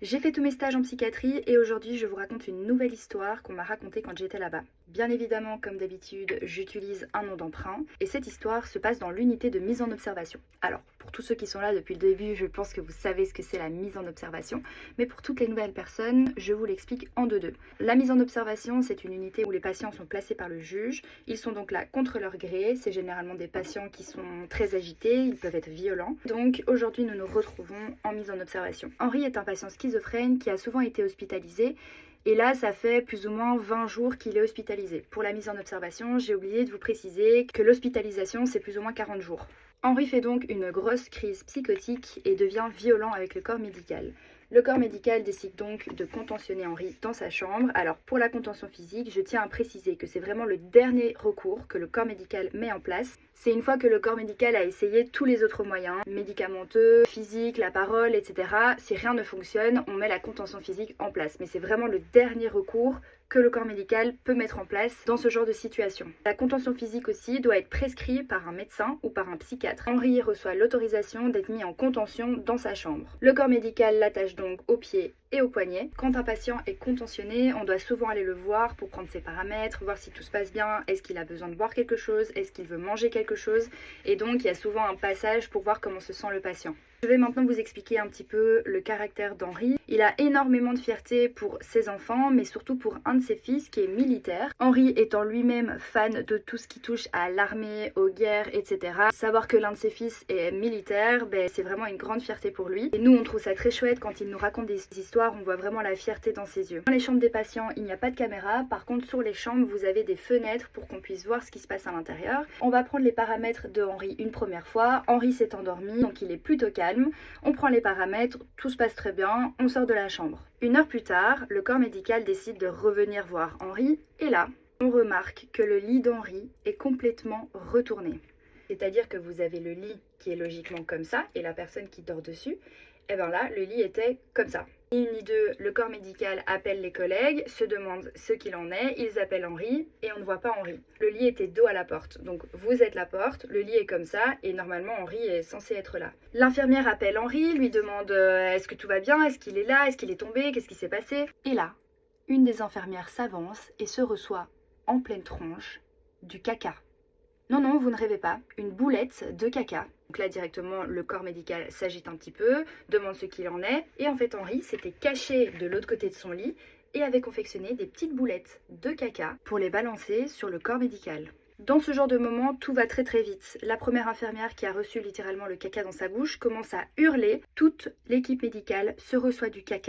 J'ai fait tous mes stages en psychiatrie et aujourd'hui je vous raconte une nouvelle histoire qu'on m'a racontée quand j'étais là-bas. Bien évidemment, comme d'habitude, j'utilise un nom d'emprunt et cette histoire se passe dans l'unité de mise en observation. Alors, pour tous ceux qui sont là depuis le début, je pense que vous savez ce que c'est la mise en observation, mais pour toutes les nouvelles personnes, je vous l'explique en deux. La mise en observation, c'est une unité où les patients sont placés par le juge. Ils sont donc là contre leur gré, c'est généralement des patients qui sont très agités, ils peuvent être violents. Donc aujourd'hui, nous nous retrouvons en mise en observation. Henri est un patient schizophrène qui a souvent été hospitalisé. Et là, ça fait plus ou moins 20 jours qu'il est hospitalisé. Pour la mise en observation, j'ai oublié de vous préciser que l'hospitalisation, c'est plus ou moins 40 jours. Henri fait donc une grosse crise psychotique et devient violent avec le corps médical. Le corps médical décide donc de contentionner Henri dans sa chambre. Alors pour la contention physique, je tiens à préciser que c'est vraiment le dernier recours que le corps médical met en place. C'est une fois que le corps médical a essayé tous les autres moyens, médicamenteux, physique, la parole, etc. Si rien ne fonctionne, on met la contention physique en place. Mais c'est vraiment le dernier recours que le corps médical peut mettre en place dans ce genre de situation. La contention physique aussi doit être prescrite par un médecin ou par un psychiatre. Henri reçoit l'autorisation d'être mis en contention dans sa chambre. Le corps médical l'attache donc aux pieds et aux poignets. Quand un patient est contentionné, on doit souvent aller le voir pour prendre ses paramètres, voir si tout se passe bien, est-ce qu'il a besoin de boire quelque chose, est-ce qu'il veut manger quelque chose, et donc il y a souvent un passage pour voir comment se sent le patient. Je vais maintenant vous expliquer un petit peu le caractère d'Henri. Il a énormément de fierté pour ses enfants, mais surtout pour un de ses fils qui est militaire. Henri étant lui-même fan de tout ce qui touche à l'armée, aux guerres, etc. Savoir que l'un de ses fils est militaire, c'est vraiment une grande fierté pour lui. Et nous, on trouve ça très chouette quand il nous raconte des histoires, on voit vraiment la fierté dans ses yeux. Dans les chambres des patients, il n'y a pas de caméra. Par contre, sur les chambres, vous avez des fenêtres pour qu'on puisse voir ce qui se passe à l'intérieur. On va prendre les paramètres de Henri une première fois. Henri s'est endormi, donc il est plutôt calme. On prend les paramètres, tout se passe très bien, on sort de la chambre. Une heure plus tard, le corps médical décide de revenir voir Henri et là, on remarque que le lit d'Henri est complètement retourné. C'est-à-dire que vous avez le lit qui est logiquement comme ça et la personne qui dort dessus, et bien là, le lit était comme ça. Ni une ni deux, le corps médical appelle les collègues, se demande ce qu'il en est, ils appellent Henri et on ne voit pas Henri. Le lit était dos à la porte, donc vous êtes la porte, le lit est comme ça et normalement Henri est censé être là. L'infirmière appelle Henri, lui demande est-ce que tout va bien, est-ce qu'il est là, est-ce qu'il est tombé, qu'est-ce qui s'est passé. Et là, une des infirmières s'avance et se reçoit en pleine tronche du caca. Non, non, vous ne rêvez pas, une boulette de caca. Donc là, directement, le corps médical s'agite un petit peu, demande ce qu'il en est. Et en fait, Henri s'était caché de l'autre côté de son lit et avait confectionné des petites boulettes de caca pour les balancer sur le corps médical. Dans ce genre de moment, tout va très très vite. La première infirmière qui a reçu littéralement le caca dans sa bouche commence à hurler. Toute l'équipe médicale se reçoit du caca